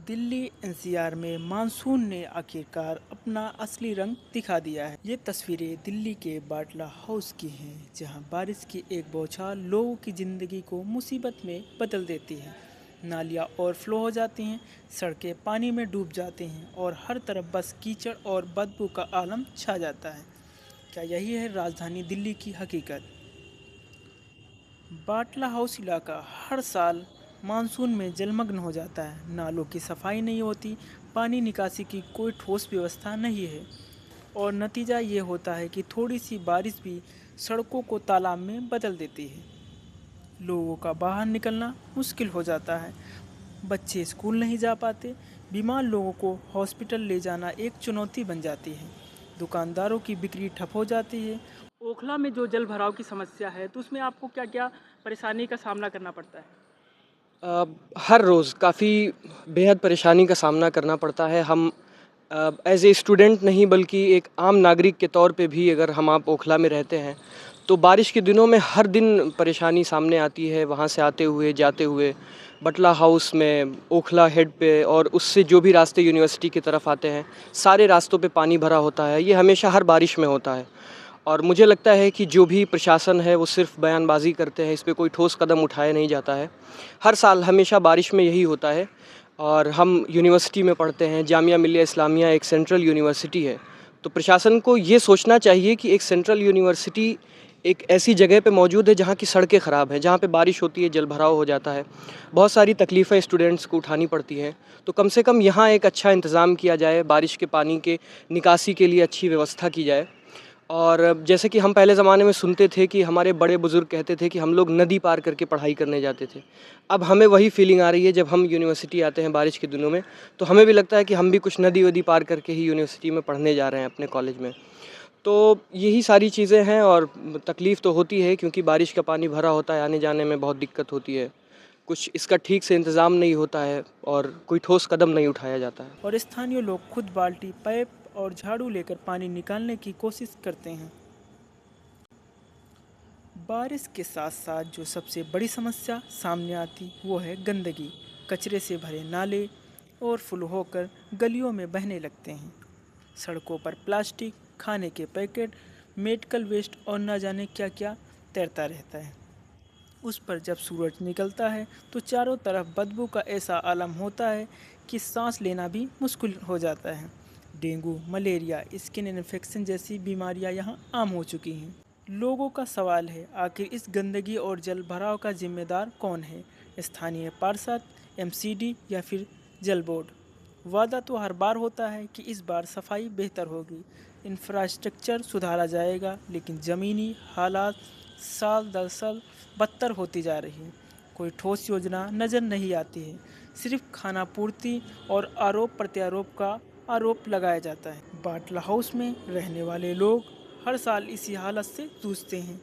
Delhi NCR में monsoon ने आखिरकार अपना असली रंग दिखा दिया है। ये तस्वीरें दिल्ली के बाटला हाउस की हैं, जहां बारिश की एक बौछार लोगों की ज़िंदगी को मुसीबत में बदल देती है। नालियाँ ओवरफ्लो हो जाती हैं, सड़कें पानी में डूब जाती हैं और हर तरफ बस कीचड़ और बदबू का आलम छा जाता है। क्या यही है राजधानी दिल्ली की हकीकत? बाटला हाउस इलाका हर साल मानसून में जलमग्न हो जाता है। नालों की सफाई नहीं होती, पानी निकासी की कोई ठोस व्यवस्था नहीं है और नतीजा ये होता है कि थोड़ी सी बारिश भी सड़कों को तालाब में बदल देती है। लोगों का बाहर निकलना मुश्किल हो जाता है, बच्चे स्कूल नहीं जा पाते, बीमार लोगों को हॉस्पिटल ले जाना एक चुनौती बन जाती है, दुकानदारों की बिक्री ठप हो जाती है। ओखला में जो जल भराव की समस्या है, तो उसमें आपको क्या क्या परेशानी का सामना करना पड़ता है? अ, हर रोज़ काफ़ी बेहद परेशानी का सामना करना पड़ता है। हम एज़ ए स्टूडेंट नहीं बल्कि एक आम नागरिक के तौर पे भी अगर हम आप ओखला में रहते हैं, तो बारिश के दिनों में हर दिन परेशानी सामने आती है। वहाँ से आते हुए, जाते हुए, बटला हाउस में, ओखला हेड पे और उससे जो भी रास्ते यूनिवर्सिटी की तरफ आते हैं, सारे रास्तों पे पानी भरा होता है। ये हमेशा हर बारिश में होता है। और मुझे लगता है कि जो भी प्रशासन है वो सिर्फ बयानबाजी करते हैं, इस पे कोई ठोस कदम उठाया नहीं जाता है। हर साल हमेशा बारिश में यही होता है और हम यूनिवर्सिटी में पढ़ते हैं, जामिया मिल्लिया इस्लामिया एक सेंट्रल यूनिवर्सिटी है। तो प्रशासन को ये सोचना चाहिए कि एक सेंट्रल यूनिवर्सिटी एक ऐसी जगह पे मौजूद है जहाँ की सड़कें ख़राब हैं, जहाँ पे बारिश होती है, जलभराव हो जाता है, बहुत सारी तकलीफ़ें स्टूडेंट्स को उठानी पड़ती हैं। तो कम से कम यहाँ एक अच्छा इंतज़ाम किया जाए, बारिश के पानी के निकासी के लिए अच्छी व्यवस्था की जाए। और जैसे कि हम पहले ज़माने में सुनते थे कि हमारे बड़े बुज़ुर्ग कहते थे कि हम लोग नदी पार करके पढ़ाई करने जाते थे। अब हमें वही फ़ीलिंग आ रही है जब हम यूनिवर्सिटी आते हैं बारिश के दिनों में, तो हमें भी लगता है कि हम भी कुछ नदी-वदी पार करके ही यूनिवर्सिटी में पढ़ने जा रहे हैं अपने कॉलेज में। तो यही सारी चीज़ें हैं और तकलीफ़ तो होती है क्योंकि बारिश का पानी भरा होता है, आने-जाने में बहुत दिक्कत होती है। कुछ इसका ठीक से इंतज़ाम नहीं होता है और कोई ठोस कदम नहीं उठाया जाता है। और स्थानीय लोग खुद बाल्टी, पाइप और झाड़ू लेकर पानी निकालने की कोशिश करते हैं। बारिश के साथ साथ जो सबसे बड़ी समस्या सामने आती वो है गंदगी। कचरे से भरे नाले और फुल होकर गलियों में बहने लगते हैं। सड़कों पर प्लास्टिक, खाने के पैकेट, मेडिकल वेस्ट और न जाने क्या क्या तैरता रहता है। उस पर जब सूरज निकलता है तो चारों तरफ बदबू का ऐसा आलम होता है कि सांस लेना भी मुश्किल हो जाता है। डेंगू, मलेरिया, स्किन इन्फेक्शन जैसी बीमारियां यहां आम हो चुकी हैं। लोगों का सवाल है, आखिर इस गंदगी और जल भराव का जिम्मेदार कौन है? स्थानीय पार्षद, एमसीडी या फिर जल बोर्ड? वादा तो हर बार होता है कि इस बार सफाई बेहतर होगी, इंफ्रास्ट्रक्चर सुधारा जाएगा, लेकिन ज़मीनी हालात साल दर साल बदतर होती जा रही है। कोई ठोस योजना नज़र नहीं आती है, सिर्फ खाना पूर्ति और आरोप प्रत्यारोप का आरोप लगाया जाता है। बाटला हाउस में रहने वाले लोग हर साल इसी हालत से जूझते हैं,